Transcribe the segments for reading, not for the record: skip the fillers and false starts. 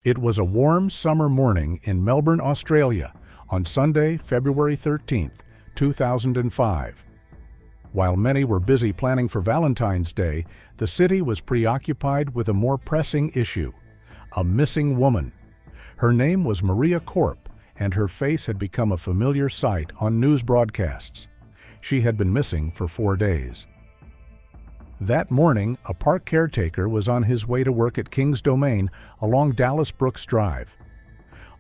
It was a warm summer morning in Melbourne, Australia, on Sunday, February 13th, 2005. While many were busy planning for Valentine's Day, the city was preoccupied with a more pressing issue: a missing woman. Her name was Maria Korp, and her face had become a familiar sight on news broadcasts. She had been missing for 4 days. That morning, a park caretaker was on his way to work at King's Domain along Dallas Brooks Drive.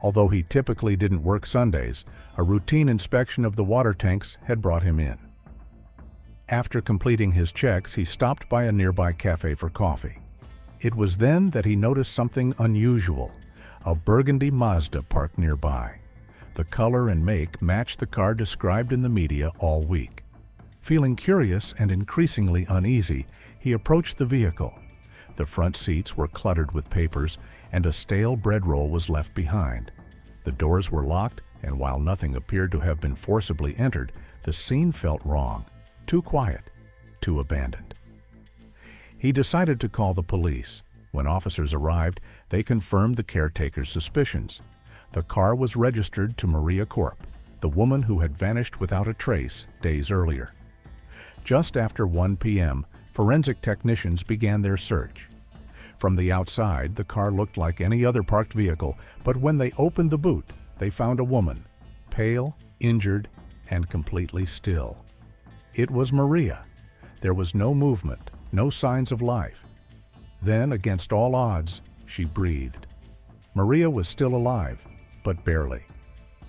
Although he typically didn't work Sundays, a routine inspection of the water tanks had brought him in. After completing his checks, he stopped by a nearby cafe for coffee. It was then that he noticed something unusual: a burgundy Mazda parked nearby. The color and make matched the car described in the media all week. Feeling curious and increasingly uneasy, he approached the vehicle. The front seats were cluttered with papers, and a stale bread roll was left behind. The doors were locked, and while nothing appeared to have been forcibly entered, the scene felt wrong, too quiet, too abandoned. He decided to call the police. When officers arrived, they confirmed the caretaker's suspicions. The car was registered to Maria Korp, the woman who had vanished without a trace days earlier. Just after 1 p.m., forensic technicians began their search. From the outside, the car looked like any other parked vehicle, but when they opened the boot, they found a woman, pale, injured, and completely still. It was Maria. There was no movement, no signs of life. Then, against all odds, she breathed. Maria was still alive, but barely.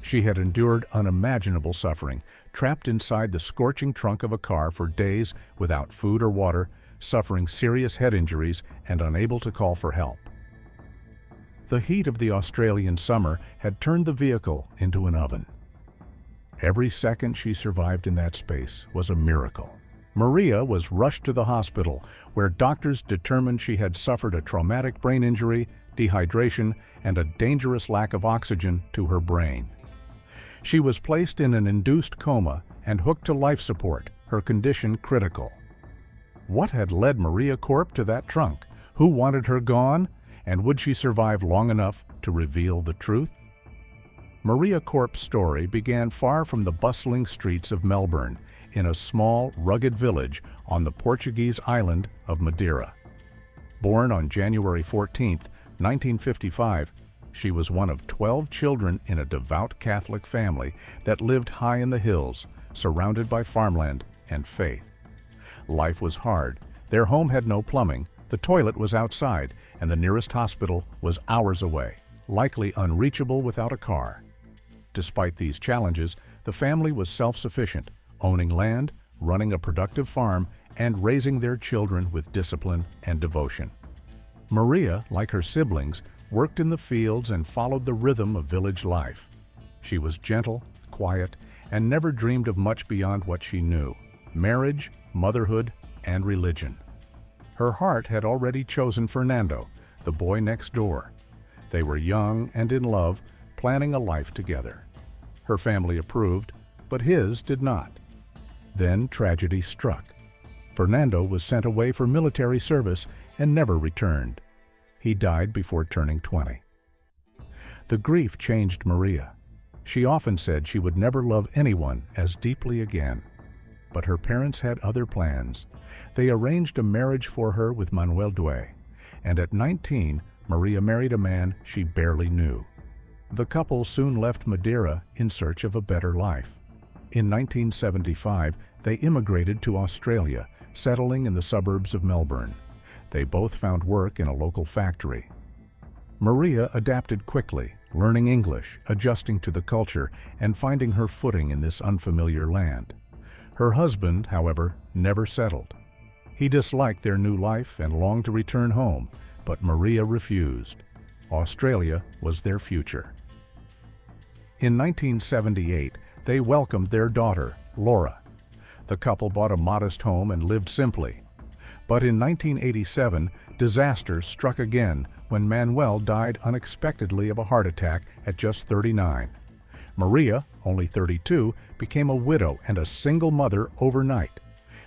She had endured unimaginable suffering, trapped inside the scorching trunk of a car for days without food or water, suffering serious head injuries and unable to call for help. The heat of the Australian summer had turned the vehicle into an oven. Every second she survived in that space was a miracle. Maria was rushed to the hospital, where doctors determined she had suffered a traumatic brain injury, dehydration, and a dangerous lack of oxygen to her brain. She was placed in an induced coma and hooked to life support, her condition critical. What had led Maria Korp to that trunk? Who wanted her gone? And would she survive long enough to reveal the truth? Maria Korp's story began far from the bustling streets of Melbourne, in a small, rugged village on the Portuguese island of Madeira. Born on January 14, 1955, she was one of 12 children in a devout Catholic family that lived high in the hills, surrounded by farmland and faith. Life was hard. Their home had no plumbing, the toilet was outside, and the nearest hospital was hours away, likely unreachable without a car. Despite these challenges, the family was self-sufficient, owning land, running a productive farm, and raising their children with discipline and devotion. Maria, like her siblings, worked in the fields and followed the rhythm of village life. She was gentle, quiet, and never dreamed of much beyond what she knew: marriage, motherhood, and religion. Her heart had already chosen Fernando, the boy next door. They were young and in love, planning a life together. Her family approved, but his did not. Then tragedy struck. Fernando was sent away for military service and never returned. He died before turning 20. The grief changed Maria. She often said she would never love anyone as deeply again. But her parents had other plans. They arranged a marriage for her with Manuel Duay, and at 19, Maria married a man she barely knew. The couple soon left Madeira in search of a better life. In 1975, they immigrated to Australia, settling in the suburbs of Melbourne. They both found work in a local factory. Maria adapted quickly, learning English, adjusting to the culture, and finding her footing in this unfamiliar land. Her husband, however, never settled. He disliked their new life and longed to return home, but Maria refused. Australia was their future. In 1978, they welcomed their daughter, Laura. The couple bought a modest home and lived simply. But in 1987, disaster struck again when Manuel died unexpectedly of a heart attack at just 39. Maria, only 32, became a widow and a single mother overnight.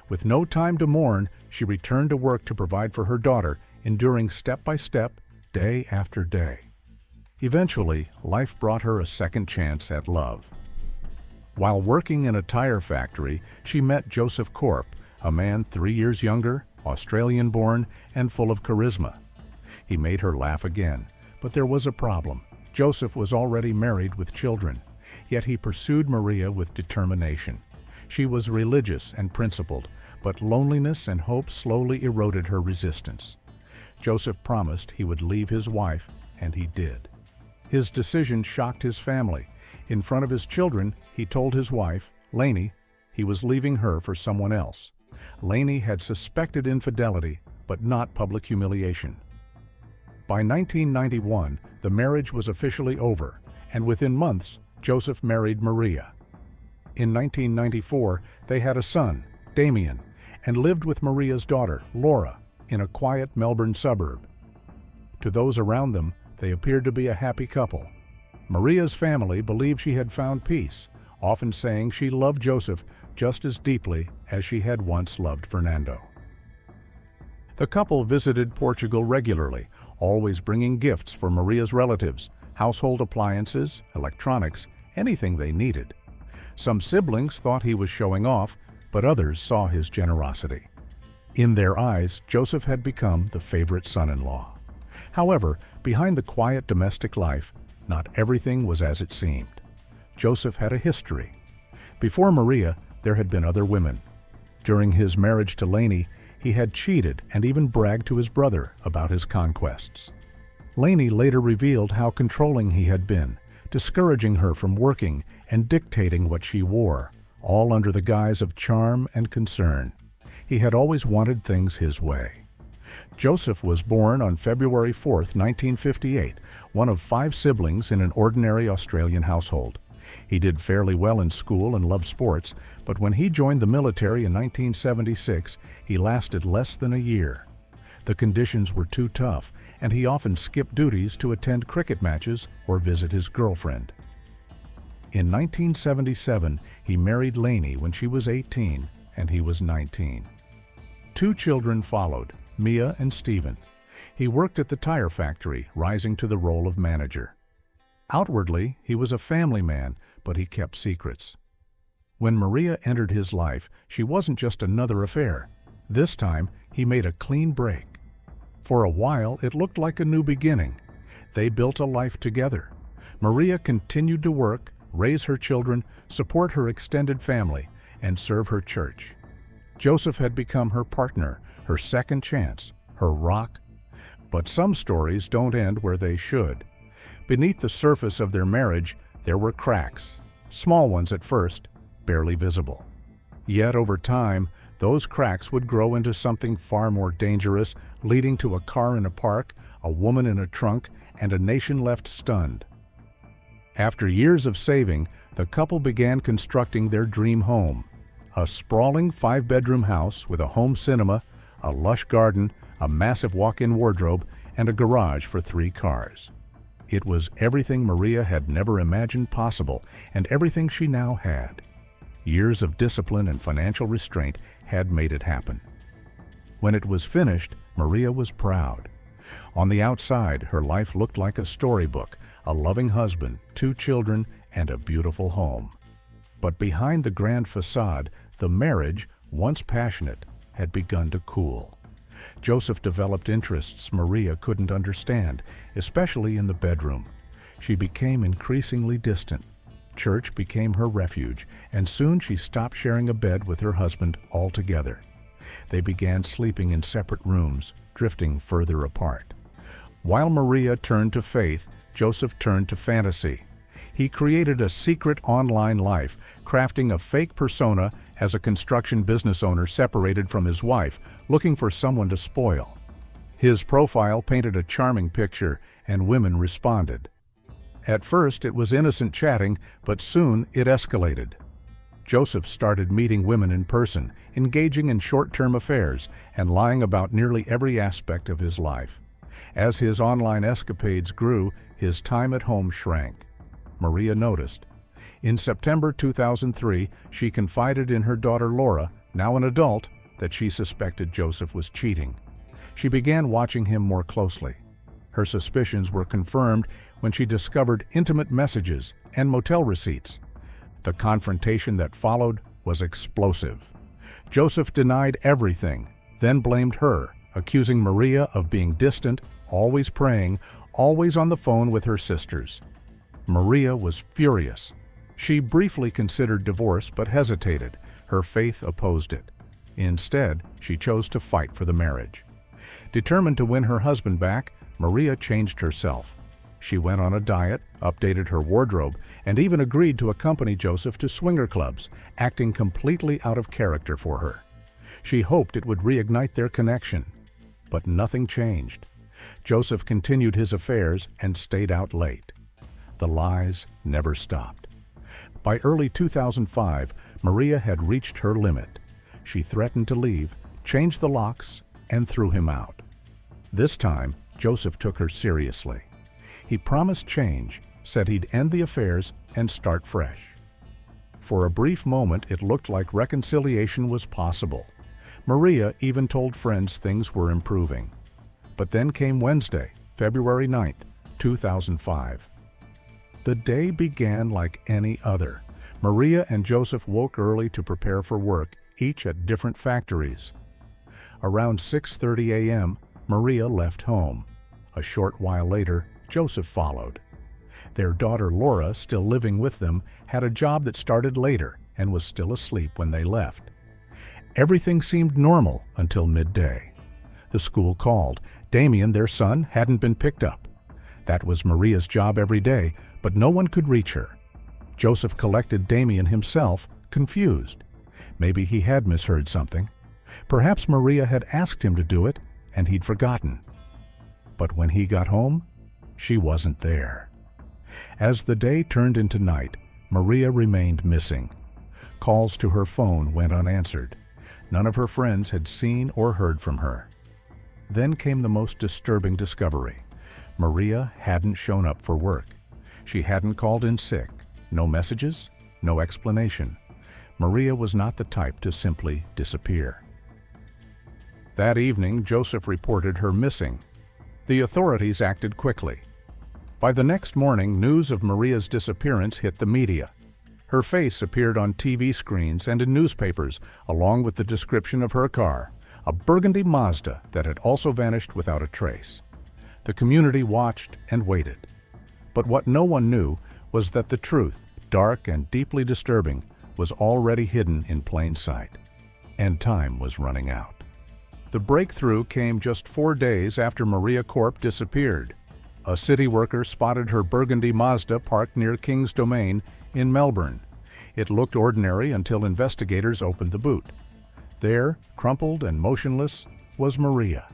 With no time to mourn, she returned to work to provide for her daughter, enduring step by step, day after day. Eventually, life brought her a second chance at love. While working in a tire factory, she met Joseph Korp, a man 3 years younger, Australian-born, and full of charisma. He made her laugh again, but there was a problem. Joseph was already married with children, yet he pursued Maria with determination. She was religious and principled, but loneliness and hope slowly eroded her resistance. Joseph promised he would leave his wife, and he did. His decision shocked his family. In front of his children, he told his wife, Lainey, he was leaving her for someone else. Lainey had suspected infidelity, but not public humiliation. By 1991, the marriage was officially over, and within months, Joseph married Maria. In 1994, they had a son, Damien, and lived with Maria's daughter, Laura, in a quiet Melbourne suburb. To those around them, they appeared to be a happy couple. Maria's family believed she had found peace, often saying she loved Joseph just as deeply as she had once loved Fernando. The couple visited Portugal regularly, always bringing gifts for Maria's relatives, household appliances, electronics, anything they needed. Some siblings thought he was showing off, but others saw his generosity. In their eyes, Joseph had become the favorite son-in-law. However, behind the quiet domestic life, not everything was as it seemed. Joseph had a history. Before Maria, there had been other women. During his marriage to Lainey, he had cheated and even bragged to his brother about his conquests. Lainey later revealed how controlling he had been, discouraging her from working and dictating what she wore, all under the guise of charm and concern. He had always wanted things his way. Joseph was born on February 4, 1958, one of 5 siblings in an ordinary Australian household. He did fairly well in school and loved sports, but when he joined the military in 1976, he lasted less than a year. The conditions were too tough, and he often skipped duties to attend cricket matches or visit his girlfriend. In 1977, he married Lainey when she was 18 and he was 19. 2 children followed, Mia and Stephen. He worked at the tire factory, rising to the role of manager. Outwardly, he was a family man, but he kept secrets. When Maria entered his life, she wasn't just another affair. This time, he made a clean break. For a while, it looked like a new beginning. They built a life together. Maria continued to work, raise her children, support her extended family, and serve her church. Joseph had become her partner, her second chance, her rock. But some stories don't end where they should. Beneath the surface of their marriage, there were cracks, small ones at first, barely visible. Yet over time, those cracks would grow into something far more dangerous, leading to a car in a park, a woman in a trunk, and a nation left stunned. After years of saving, the couple began constructing their dream home, a sprawling 5-bedroom house with a home cinema, a lush garden, a massive walk-in wardrobe, and a garage for 3 cars. It was everything Maria had never imagined possible, and everything she now had. Years of discipline and financial restraint had made it happen. When it was finished, Maria was proud. On the outside, her life looked like a storybook, a loving husband, 2 children, and a beautiful home. But behind the grand facade, the marriage, once passionate, had begun to cool. Joseph developed interests Maria couldn't understand, especially in the bedroom. She became increasingly distant. Church became her refuge, and soon she stopped sharing a bed with her husband altogether. They began sleeping in separate rooms, drifting further apart. While Maria turned to faith, Joseph turned to fantasy. He created a secret online life, crafting a fake persona as a construction business owner separated from his wife, looking for someone to spoil. His profile painted a charming picture, and women responded. At first, it was innocent chatting, but soon it escalated. Joseph started meeting women in person, engaging in short-term affairs, and lying about nearly every aspect of his life. As his online escapades grew, his time at home shrank. Maria noticed. In September 2003, she confided in her daughter Laura, now an adult, that she suspected Joseph was cheating. She began watching him more closely. Her suspicions were confirmed when she discovered intimate messages and motel receipts. The confrontation that followed was explosive. Joseph denied everything, then blamed her, accusing Maria of being distant, always praying, always on the phone with her sisters. Maria was furious. She briefly considered divorce but hesitated. Her faith opposed it. Instead, she chose to fight for the marriage. Determined to win her husband back, Maria changed herself. She went on a diet, updated her wardrobe, and even agreed to accompany Joseph to swinger clubs, acting completely out of character for her. She hoped it would reignite their connection. But nothing changed. Joseph continued his affairs and stayed out late. The lies never stopped. By early 2005, Maria had reached her limit. She threatened to leave, changed the locks, and threw him out. This time, Joseph took her seriously. He promised change, said he'd end the affairs and start fresh. For a brief moment, it looked like reconciliation was possible. Maria even told friends things were improving. But then came Wednesday, February 9th, 2005. The day began like any other. Maria and Joseph woke early to prepare for work, each at different factories. Around 6:30 a.m., Maria left home. A short while later, Joseph followed. Their daughter Laura, still living with them, had a job that started later and was still asleep when they left. Everything seemed normal until midday. The school called. Damien, their son, hadn't been picked up. That was Maria's job every day, but no one could reach her. Joseph collected Damien himself, confused. Maybe he had misheard something. Perhaps Maria had asked him to do it, and he'd forgotten. But when he got home, she wasn't there. As the day turned into night, Maria remained missing. Calls to her phone went unanswered. None of her friends had seen or heard from her. Then came the most disturbing discovery. Maria hadn't shown up for work. She hadn't called in sick. No messages, no explanation. Maria was not the type to simply disappear. That evening, Joseph reported her missing. The authorities acted quickly. By the next morning, news of Maria's disappearance hit the media. Her face appeared on TV screens and in newspapers, along with the description of her car, a burgundy Mazda that had also vanished without a trace. The community watched and waited. But what no one knew was that the truth, dark and deeply disturbing, was already hidden in plain sight. And time was running out. The breakthrough came just 4 days after Maria Korp disappeared. A city worker spotted her burgundy Mazda parked near King's Domain in Melbourne. It looked ordinary until investigators opened the boot. There, crumpled and motionless, was Maria.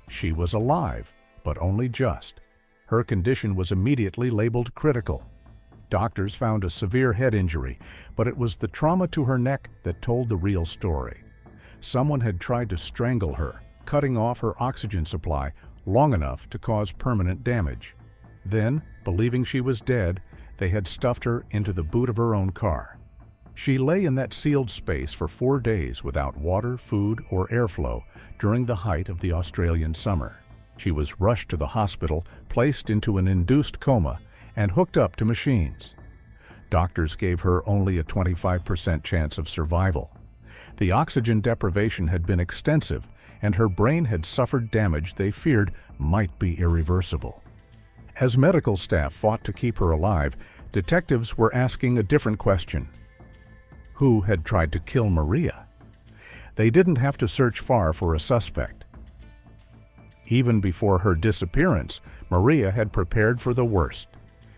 She was alive, but only just. Her condition was immediately labeled critical. Doctors found a severe head injury, but it was the trauma to her neck that told the real story. Someone had tried to strangle her, cutting off her oxygen supply long enough to cause permanent damage. Then, believing she was dead, they had stuffed her into the boot of her own car. She lay in that sealed space for 4 days without water, food, or airflow during the height of the Australian summer. She was rushed to the hospital, placed into an induced coma, and hooked up to machines. Doctors gave her only a 25% chance of survival. The oxygen deprivation had been extensive, and her brain had suffered damage they feared might be irreversible. As medical staff fought to keep her alive, detectives were asking a different question. Who had tried to kill Maria? They didn't have to search far for a suspect. Even before her disappearance, Maria had prepared for the worst.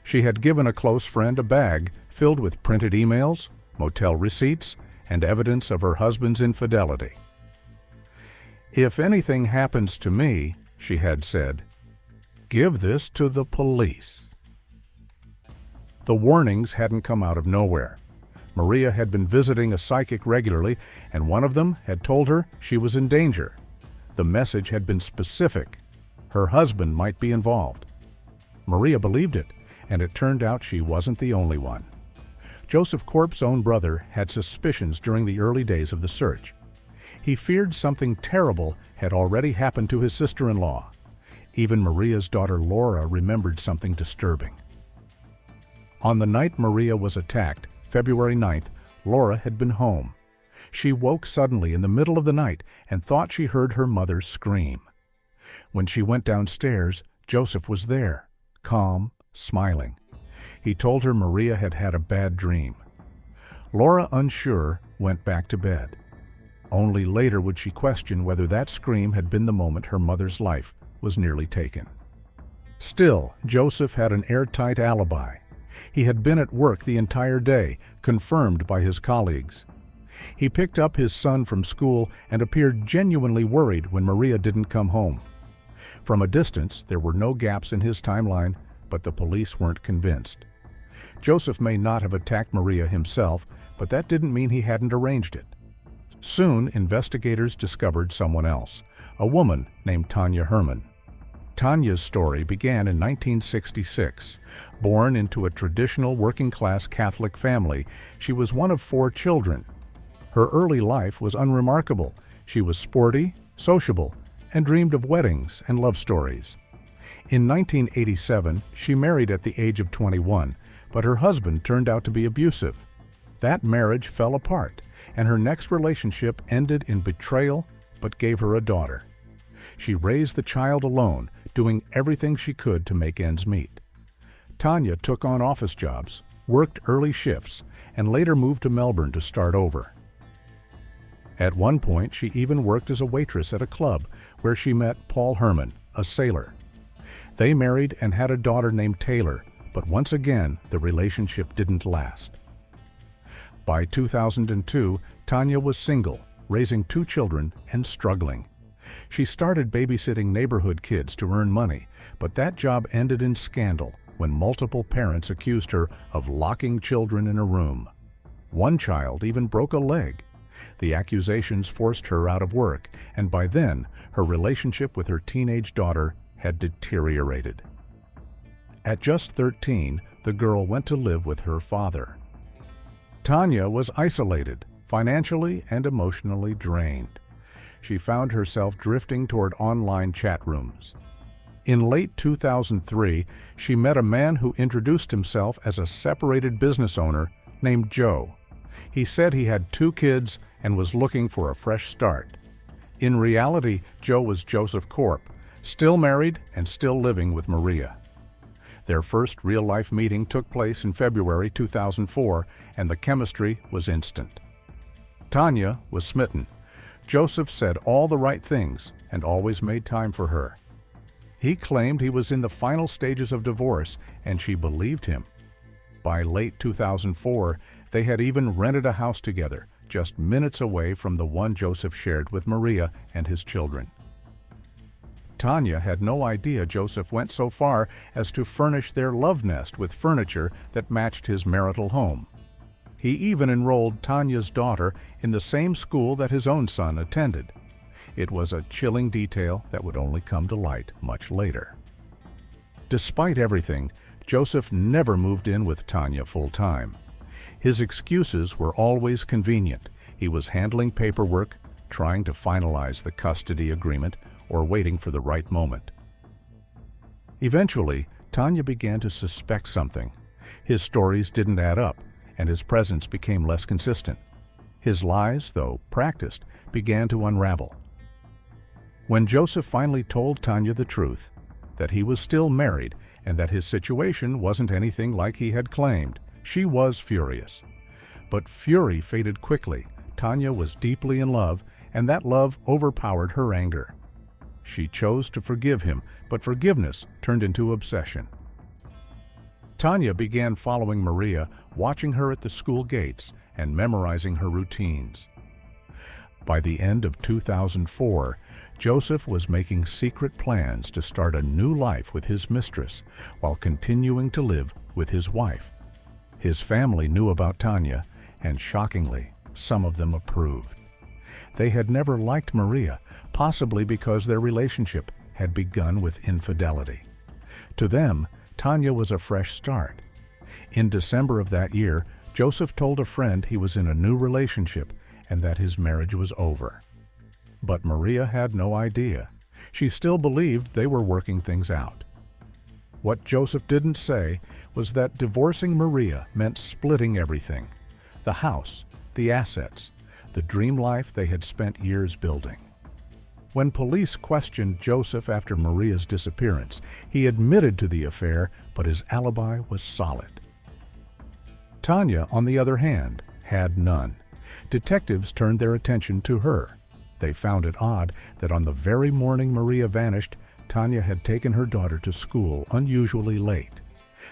She had given a close friend a bag filled with printed emails, motel receipts, and evidence of her husband's infidelity. "If anything happens to me," she had said, "give this to the police." The warnings hadn't come out of nowhere. Maria had been visiting a psychic regularly, and one of them had told her she was in danger. The message had been specific. Her husband might be involved. Maria believed it, and it turned out she wasn't the only one. Joseph Korp's own brother had suspicions during the early days of the search. He feared something terrible had already happened to his sister-in-law. Even Maria's daughter Laura remembered something disturbing. On the night Maria was attacked, February 9th, Laura had been home. She woke suddenly in the middle of the night and thought she heard her mother scream. When she went downstairs, Joseph was there, calm, smiling. He told her Maria had had a bad dream. Laura, unsure, went back to bed. Only later would she question whether that scream had been the moment her mother's life was nearly taken. Still, Joseph had an airtight alibi. He had been at work the entire day, confirmed by his colleagues. He picked up his son from school and appeared genuinely worried when Maria didn't come home. From a distance, there were no gaps in his timeline, but the police weren't convinced. Joseph may not have attacked Maria himself, but that didn't mean he hadn't arranged it. Soon, investigators discovered someone else, a woman named Tanya Herman. Tanya's story began in 1966. Born into a traditional working-class Catholic family, she was one of 4 children. Her early life was unremarkable. She was sporty, sociable, and dreamed of weddings and love stories. In 1987, she married at the age of 21, but her husband turned out to be abusive. That marriage fell apart, and her next relationship ended in betrayal, but gave her a daughter. She raised the child alone, doing everything she could to make ends meet. Tanya took on office jobs, worked early shifts, and later moved to Melbourne to start over. At one point, she even worked as a waitress at a club where she met Paul Herman, a sailor. They married and had a daughter named Taylor, but once again, the relationship didn't last. By 2002, Tanya was single, raising 2 children and struggling. She started babysitting neighborhood kids to earn money, but that job ended in scandal when multiple parents accused her of locking children in a room. One child even broke a leg. The accusations forced her out of work, and by then, her relationship with her teenage daughter had deteriorated. At just 13, the girl went to live with her father. Tanya was isolated, financially and emotionally drained. She found herself drifting toward online chat rooms. In late 2003, she met a man who introduced himself as a separated business owner named Joe. He said he had 2 kids and was looking for a fresh start. In reality, Joe was Joseph Korp, still married and still living with Maria. Their first real-life meeting took place in February 2004, and the chemistry was instant. Tanya was smitten. Joseph said all the right things and always made time for her. He claimed he was in the final stages of divorce, and she believed him. By late 2004, they had even rented a house together, just minutes away from the one Joseph shared with Maria and his children. Tanya had no idea Joseph went so far as to furnish their love nest with furniture that matched his marital home. He even enrolled Tanya's daughter in the same school that his own son attended. It was a chilling detail that would only come to light much later. Despite everything, Joseph never moved in with Tanya full-time. His excuses were always convenient. He was handling paperwork, trying to finalize the custody agreement, or waiting for the right moment. Eventually, Tanya began to suspect something. His stories didn't add up, and his presence became less consistent. His lies, though practiced, began to unravel. When Joseph finally told Tanya the truth, that he was still married and that his situation wasn't anything like he had claimed, she was furious. But fury faded quickly. Tanya was deeply in love, and that love overpowered her anger. She chose to forgive him, but forgiveness turned into obsession. Tanya began following Maria, watching her at the school gates and memorizing her routines. By the end of 2004, Joseph was making secret plans to start a new life with his mistress while continuing to live with his wife. His family knew about Tanya, and shockingly, some of them approved. They had never liked Maria, possibly because their relationship had begun with infidelity. To them, Tanya was a fresh start. In December of that year, Joseph told a friend he was in a new relationship and that his marriage was over. But Maria had no idea. She still believed they were working things out. What Joseph didn't say was that divorcing Maria meant splitting everything: the house, the assets, the dream life they had spent years building. When police questioned Joseph after Maria's disappearance, he admitted to the affair, but his alibi was solid. Tanya, on the other hand, had none. Detectives turned their attention to her. They found it odd that on the very morning Maria vanished, Tanya had taken her daughter to school unusually late.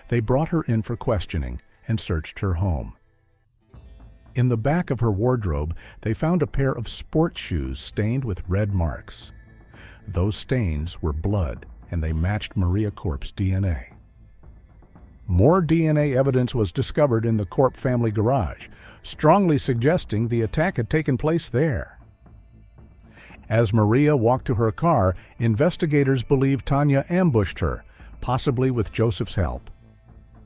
They brought her in for questioning and searched her home. In the back of her wardrobe, they found a pair of sports shoes stained with red marks. Those stains were blood, and they matched Maria Korp's DNA. More DNA evidence was discovered in the Korp family garage, strongly suggesting the attack had taken place there. As Maria walked to her car, investigators believe Tanya ambushed her, possibly with Joseph's help.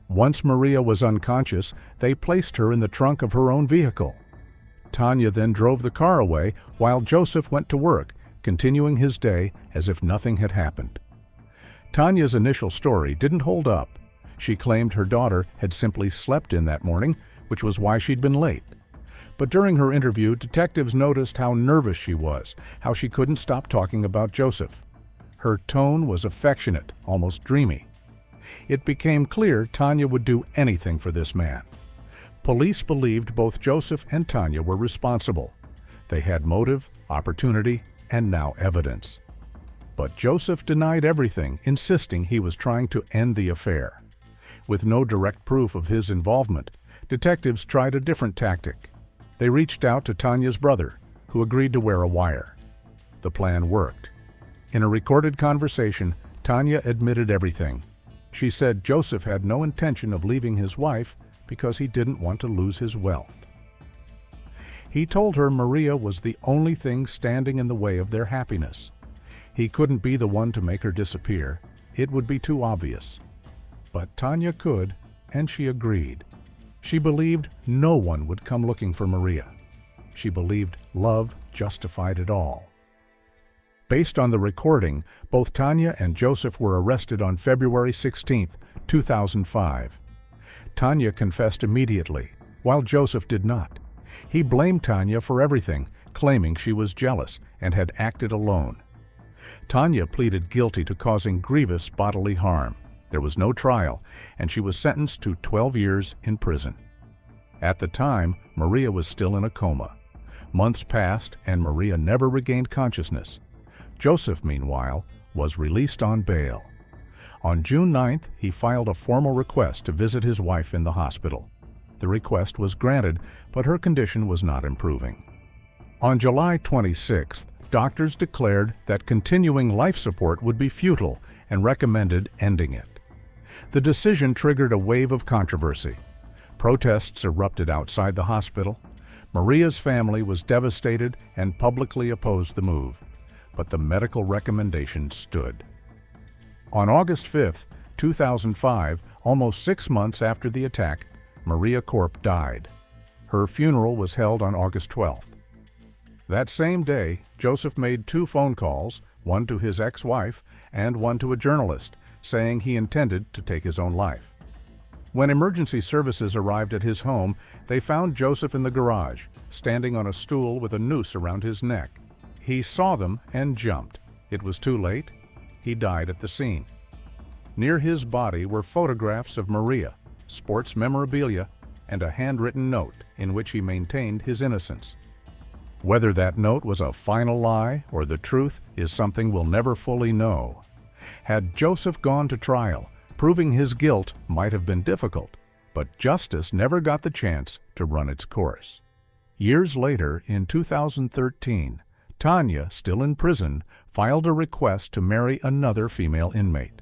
Once Maria was unconscious, they placed her in the trunk of her own vehicle. Tanya then drove the car away while Joseph went to work, continuing his day as if nothing had happened. Tanya's initial story didn't hold up. She claimed her daughter had simply slept in that morning, which was why she'd been late. But during her interview, detectives noticed how nervous she was, how she couldn't stop talking about Joseph. Her tone was affectionate, almost dreamy. It became clear Tanya would do anything for this man. Police believed both Joseph and Tanya were responsible. They had motive, opportunity, and now evidence. But Joseph denied everything, insisting he was trying to end the affair. With no direct proof of his involvement, detectives tried a different tactic. They reached out to Tanya's brother, who agreed to wear a wire. The plan worked. In a recorded conversation, Tanya admitted everything. She said Joseph had no intention of leaving his wife because he didn't want to lose his wealth. He told her Maria was the only thing standing in the way of their happiness. He couldn't be the one to make her disappear. It would be too obvious. But Tanya could, and she agreed. She believed no one would come looking for Maria. She believed love justified it all. Based on the recording, both Tanya and Joseph were arrested on February 16, 2005. Tanya confessed immediately, while Joseph did not. He blamed Tanya for everything, claiming she was jealous and had acted alone. Tanya pleaded guilty to causing grievous bodily harm. There was no trial, and she was sentenced to 12 years in prison. At the time, Maria was still in a coma. Months passed, and Maria never regained consciousness. Joseph, meanwhile, was released on bail. On June 9th, he filed a formal request to visit his wife in the hospital. The request was granted, but her condition was not improving. On July 26th, doctors declared that continuing life support would be futile and recommended ending it. The decision triggered a wave of controversy. Protests erupted outside the hospital. Maria's family was devastated and publicly opposed the move, but the medical recommendation stood. On August 5, 2005, almost 6 months after the attack, Maria Korp died. Her funeral was held on August 12th. That same day, Joseph made 2 phone calls, one to his ex-wife and one to a journalist, saying he intended to take his own life. When emergency services arrived at his home, they found Joseph in the garage, standing on a stool with a noose around his neck. He saw them and jumped. It was too late. He died at the scene. Near his body were photographs of Maria, sports memorabilia, and a handwritten note in which he maintained his innocence. Whether that note was a final lie or the truth is something we'll never fully know. Had Joseph gone to trial, proving his guilt might have been difficult, but justice never got the chance to run its course. Years later, in 2013, Tanya, still in prison, filed a request to marry another female inmate.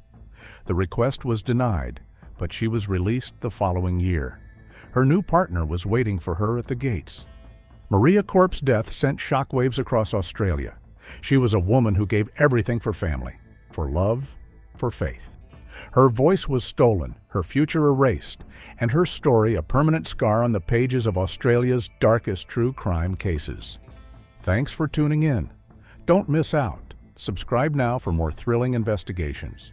The request was denied, but she was released the following year. Her new partner was waiting for her at the gates. Maria Korp's death sent shockwaves across Australia. She was a woman who gave everything for family, for love, for faith. Her voice was stolen, her future erased, and her story a permanent scar on the pages of Australia's darkest true crime cases. Thanks for tuning in. Don't miss out. Subscribe now for more thrilling investigations.